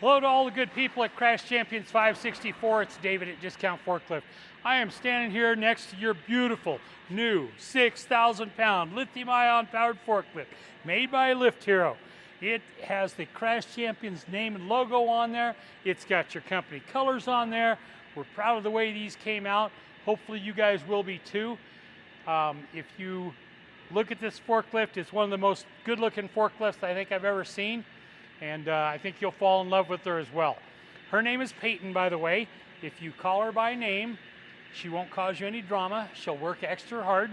Hello to all the good people at Crash Champions 564. It's David at Discount Forklift. I am standing here next to your beautiful new 6,000 pound lithium ion powered forklift made by Lift Hero. It has the Crash Champions name and logo on there. It's got your company colors on there. We're proud of the way these came out. Hopefully you guys will be too. If you look at this forklift, it's one of the most good looking forklifts I think I've ever seen. And I think you'll fall in love with her as well. Her name is Peyton, by the way. If you call her by name, she won't cause you any drama. She'll work extra hard.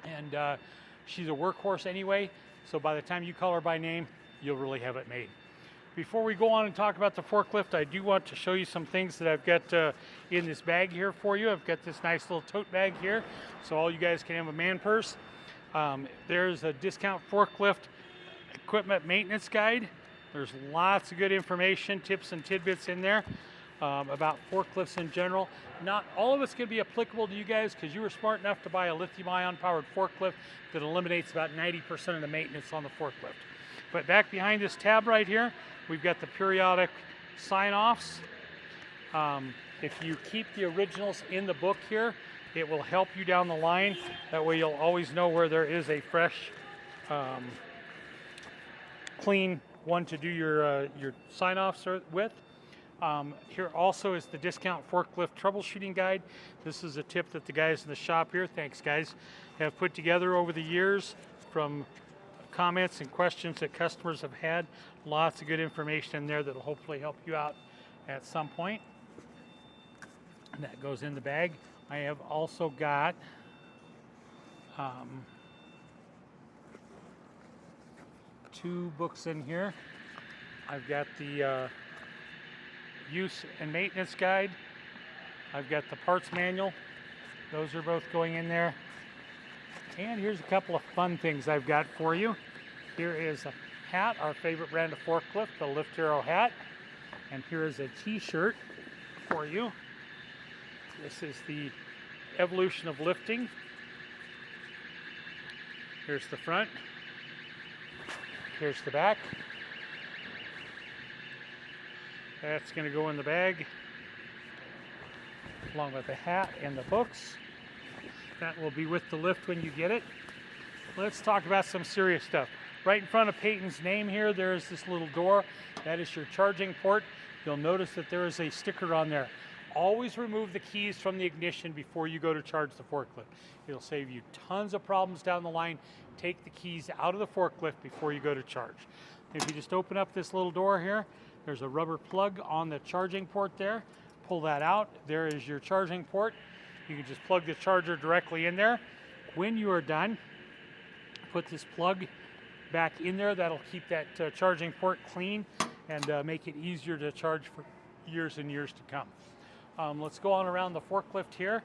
And she's a workhorse anyway, so by the time you call her by name, you'll really have it made. Before we go on and talk about the forklift, I do want to show you some things that I've got in this bag here for you. I've got this nice little tote bag here, so all you guys can have a man purse. There's a Discount Forklift Equipment Maintenance Guide. There's lots of good information, tips and tidbits in there about forklifts in general. Not all of it's going to be applicable to you guys because you were smart enough to buy a lithium-ion powered forklift that eliminates about 90% of the maintenance on the forklift. But back behind this tab right here, we've got the periodic sign-offs. If you keep the originals in the book here, it will help you down the line. That way you'll always know where there is a fresh, clean one to do your sign-offs with. Here also is the Discount Forklift Troubleshooting Guide. This is a tip that the guys in the shop here, thanks guys, have put together over the years from comments and questions that customers have had. Lots of good information in there that will hopefully help you out at some point. And that goes in the bag. I have also got two books in here. I've got the use and maintenance guide. I've got the parts manual. Those are both going in there. And here's a couple of fun things I've got for you. Here is a hat, our favorite brand of forklift, the Lift Hero hat. And here is a t-shirt for you. This is the Evolution of Lifting. Here's the front. Here's the back. That's going to go in the bag along with the hat and the books. That will be with the lift when you get it. Let's talk about some serious stuff. Right in front of Peyton's name here, there is this little door. That is your charging port. You'll notice that there is a sticker on there. Always remove the keys from the ignition before you go to charge the forklift. It'll save you tons of problems down the line. Take the keys out of the forklift before you go to charge. If you just open up this little door here, there's a rubber plug on the charging port there. Pull that out. There is your charging port. You can just plug the charger directly in there. When you are done, put this plug back in there. That'll keep that charging port clean and make it easier to charge for years and years to come. Let's go on around the forklift here.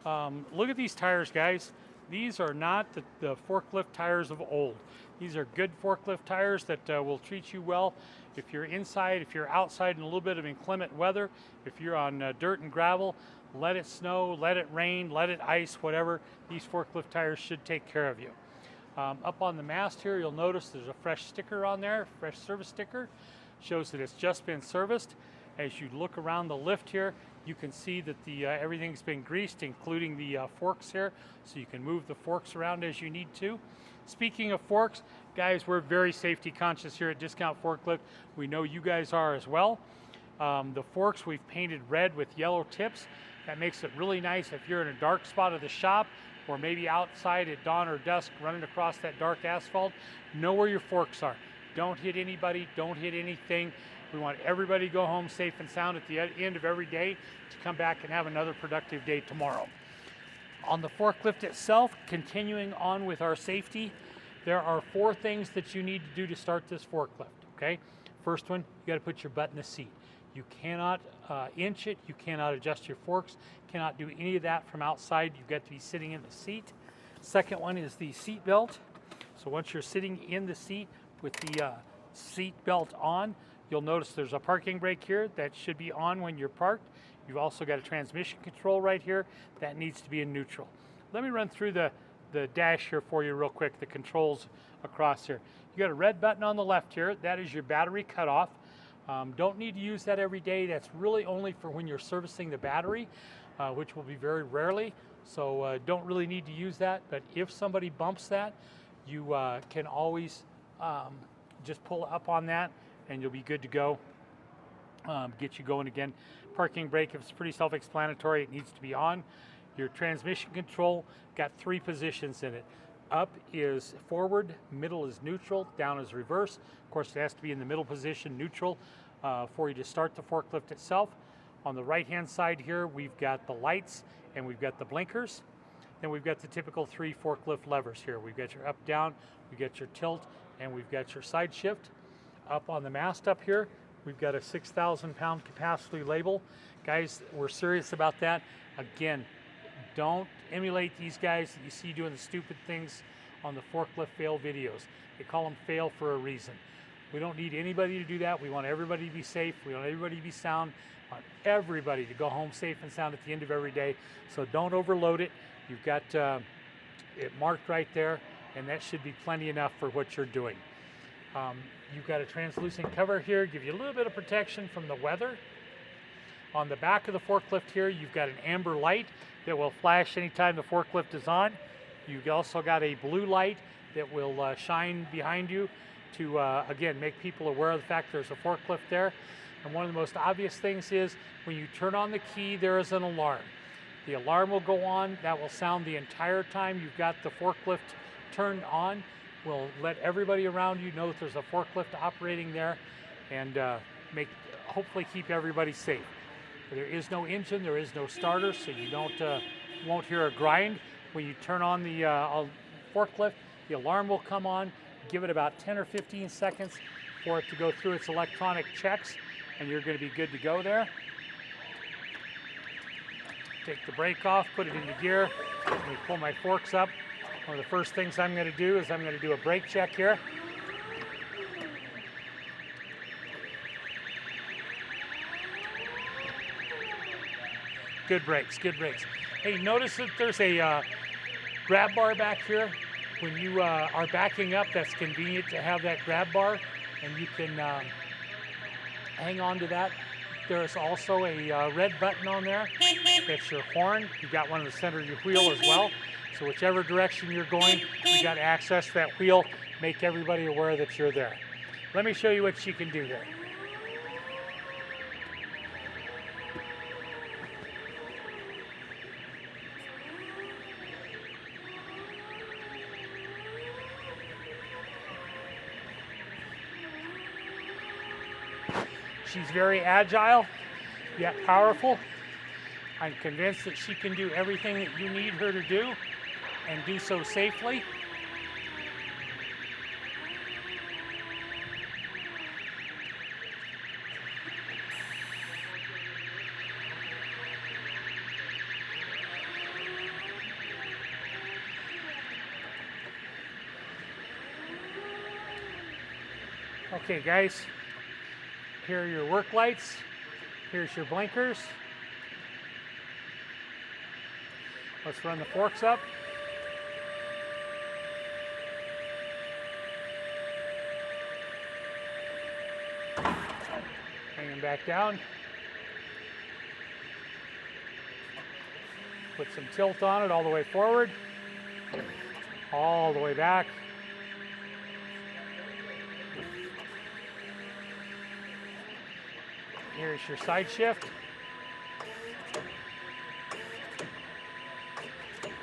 Look at these tires, guys. These are not the forklift tires of old. These are good forklift tires that will treat you well. If you're inside, if you're outside in a little bit of inclement weather, if you're on dirt and gravel, let it snow, let it rain, let it ice, whatever, these forklift tires should take care of you. Up on the mast here, you'll notice there's a fresh sticker on there, fresh service sticker. Shows that it's just been serviced. As you look around the lift here, you can see that everything's been greased, including the forks here, so you can move the forks around as you need to. Speaking of forks, guys, we're very safety conscious here at Discount Forklift. We know you guys are as well. The forks we've painted red with yellow tips. That makes it really nice if you're in a dark spot of the shop or maybe outside at dawn or dusk running across that dark asphalt. Know where your forks are. Don't hit anybody, don't hit anything. We want everybody to go home safe and sound at the end of every day to come back and have another productive day tomorrow. On the forklift itself, continuing on with our safety, there are 4 things that you need to do to start this forklift, okay? First one, you gotta put your butt in the seat. You cannot inch it, you cannot adjust your forks, cannot do any of that from outside. You've got to be sitting in the seat. Second one is the seat belt. So once you're sitting in the seat with the seat belt on, you'll notice there's a parking brake here that should be on when you're parked. You've also got a transmission control right here that needs to be in neutral. Let me run through the dash here for you real quick, the controls across here. You got a red button on the left here. That is your battery cutoff. Don't need to use that every day. That's really only for when you're servicing the battery, which will be very rarely. So don't really need to use that. But if somebody bumps that, you can always just pull up on that and you'll be good to go. Get you going again. Parking brake, if it's pretty self-explanatory, it needs to be on. Your transmission control got 3 positions in it. Up is forward, middle is neutral, down is reverse. Of course, it has to be in the middle position, neutral, for you to start the forklift itself. On the right-hand side here, we've got the lights and we've got the blinkers. Then we've got the typical 3 forklift levers here. We've got your up, down, we've got your tilt, and we've got your side shift. Up on the mast up here, we've got a 6,000 pound capacity label. Guys, we're serious about that. Again, don't emulate these guys that you see doing the stupid things on the forklift fail videos. They call them fail for a reason. We don't need anybody to do that. We want everybody to be safe. We want everybody to be sound. We want everybody to go home safe and sound at the end of every day. So don't overload it. You've got it marked right there, and that should be plenty enough for what you're doing. You've got a translucent cover here, give you a little bit of protection from the weather. On the back of the forklift here, you've got an amber light that will flash anytime the forklift is on. You've also got a blue light that will shine behind you to, again, make people aware of the fact there's a forklift there. And one of the most obvious things is when you turn on the key, there is an alarm. The alarm will go on. That will sound the entire time you've got the forklift turned on. Will let everybody around you know that there's a forklift operating there, and hopefully keep everybody safe. There is no engine, there is no starter, so you won't hear a grind. When you turn on the forklift, the alarm will come on. Give it about 10 or 15 seconds for it to go through its electronic checks, and you're going to be good to go there. Take the brake off, put it into gear. Let me pull my forks up. One of the first things I'm going to do is I'm going to do a brake check here. Good brakes, good brakes. Hey, notice that there's a grab bar back here. When you are backing up, that's convenient to have that grab bar, and you can hang on to that. There's also a red button on there. That's your horn. You've got one in the center of your wheel as well. So whichever direction you're going, you got to access that wheel, make everybody aware that you're there. Let me show you what she can do there. She's very agile, yet powerful. I'm convinced that she can do everything that you need her to do, and do so safely. Okay guys, here are your work lights. Here's your blinkers. Let's run the forks up. Bring them back down. Put some tilt on it all the way forward, all the way back. Here's your side shift.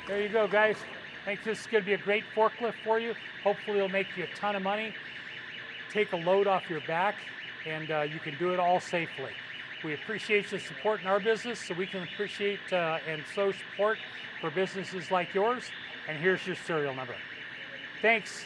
There you go, guys. I think this is going to be a great forklift for you. Hopefully it'll make you a ton of money, take a load off your back, and you can do it all safely. We appreciate your support in our business, so we can appreciate and show support for businesses like yours. And here's your serial number. Thanks.